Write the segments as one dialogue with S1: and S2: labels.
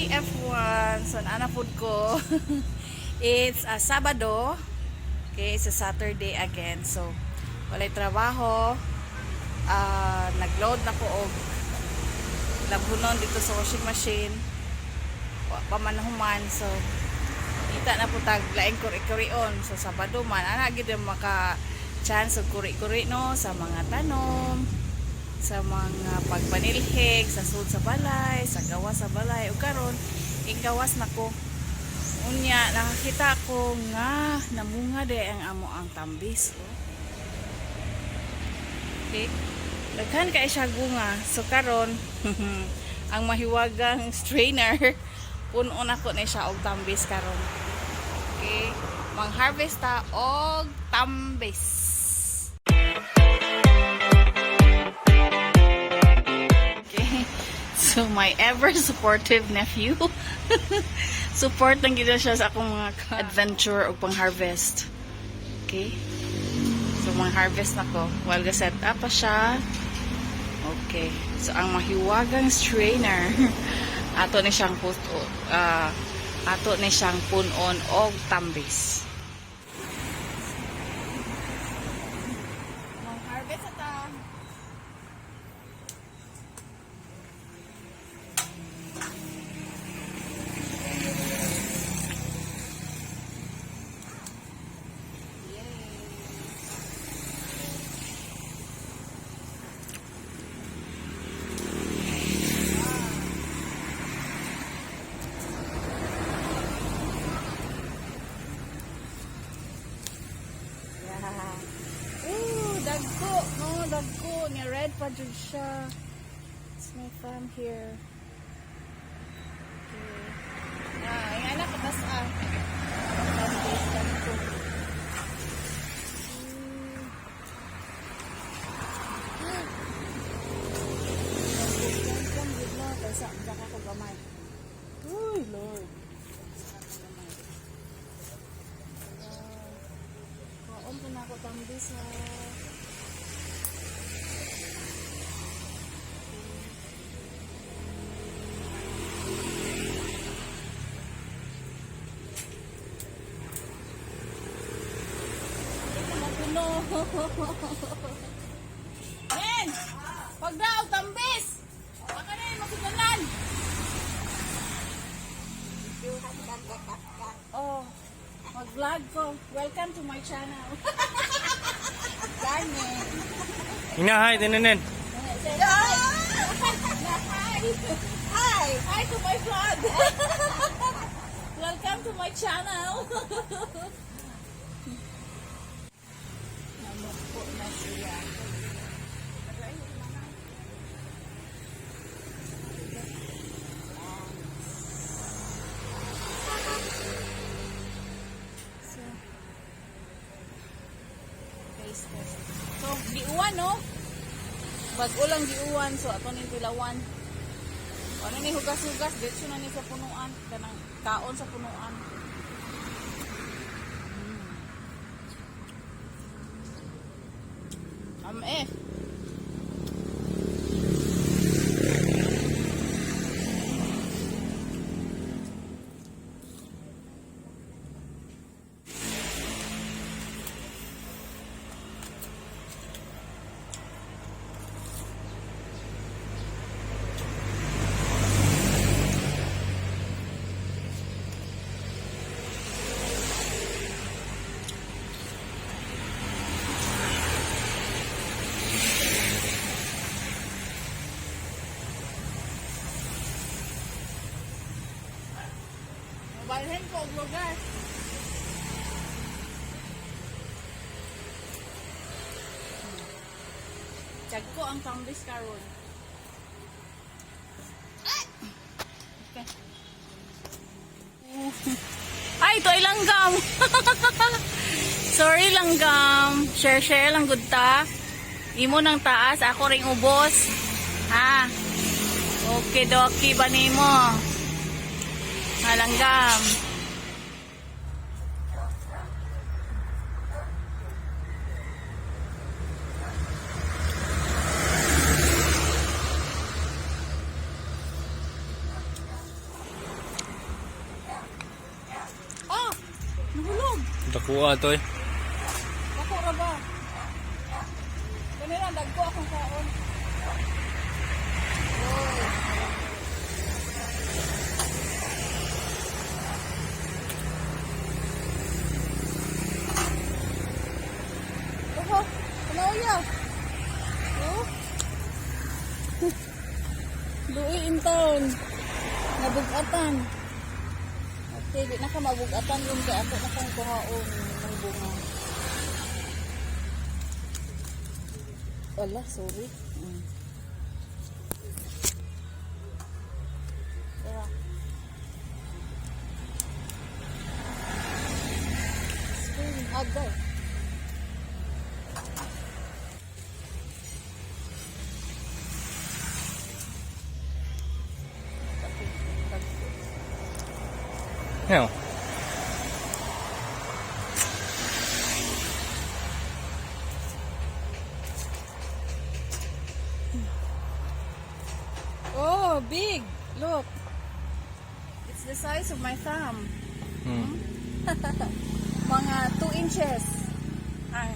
S1: F1. So, ana food ko. It's a Sabado. Okay, it's a Saturday again. So, walay trabaho. Nag-load na ko og labunon dito sa washing machine. Pamanahuman. So, kita na po tag laing kuri-kurion. So, Sabado man. Ana, gid maka chance og kuri-kuri no sa mga tanom, sa mga pagpanilhig, sa sud sa balay, sa gawas sa balay. O karon, gawas na ko. Unya, nakakita ko nga namunga de ang amo ang tambis. Oh. Okay. Daghan kay siya gunga. So karon, ang mahiwagang strainer, puno na ko na siya og tambis karon. Okay. Mang-harvest ta og tambis. Okay. So my ever supportive nephew. Support lang gina siya sa akong mga adventure o pang-harvest. Okay? So, mga-harvest na ko. While ga-set up pa siya. Okay. So, ang mahiwagang strainer, ato ni siyang punon o tambis. Mga-harvest ata. Dagko ni red pa jud siya. It's my farm here. Okay. Ang anak katas Uy, Lord. Kaon po na ako tambis ha. Men! Pag daw, tambis! Baka na yun, masigalan! Oh, mag-vlog ko. Welcome to my channel. Gani.
S2: Hi, tinanin.
S1: Hi! Hi! Hi to my vlog! Welcome to my channel. Namukpo na siya. So, giuwan no? Bago lang giuwan. So, ato ni tilawan. Ano ni hugas-hugas. Dito na ni sa punuan. Kanang kaon sa punuan. Eh. Balhin ko og lugar. Tag ko ang tambis karon. Okay. Ay, ito langgam. Sorry langgam. Share lang gud ta. Imo nang taas, ako ring ubos. Ha. Okay, doki ba nimo? Langgam.
S2: Dakuha to eh.
S1: Ako ra ba? Ganun lang, dagko akong kaon. Oho, kanaw oh. Luoy in town. Nabugatan. Okay, di na ka mabugatan yung kaya ako na kong kuhaon ng bunga. Wala, sorry. Tara. Agay.
S2: Now.
S1: Oh, big! Look. It's the size of my thumb. Mga 2 inches ang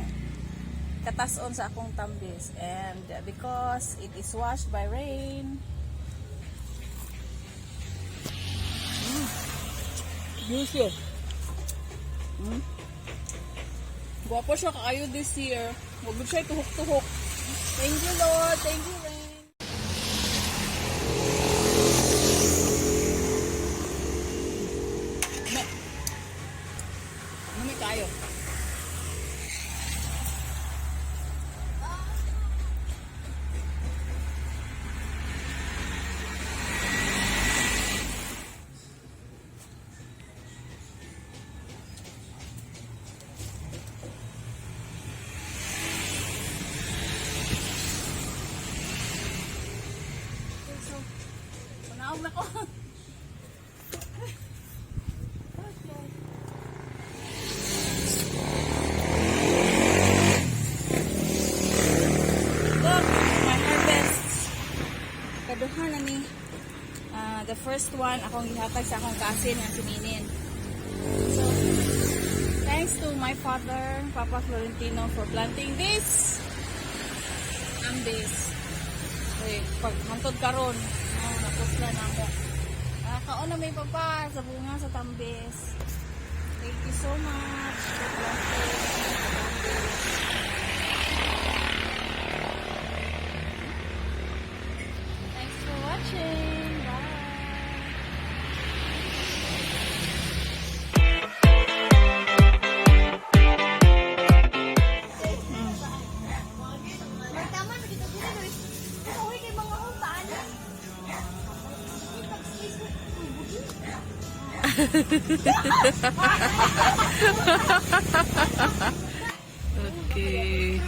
S1: katason sa akong tambis. And because it is washed by rain. Delicious. Guwapo siya kaayo this year. Huwag mo siya tuhok-tuhok. Thank you, Lord. Thank you, Rain. Mami tayo. So, panaog na ko. Look, my harvest. Kaduhan na ni. The first one, akong ihatag sa akong kasin nga si Minin. So, thanks to my father, Papa Florentino, for planting this. And this. Okay, pag hantod karon, napusla na ako. Kaon na may papa sa bunga sa tambis. Thank you so much for planting. Thanks for watching. Bye. Okay.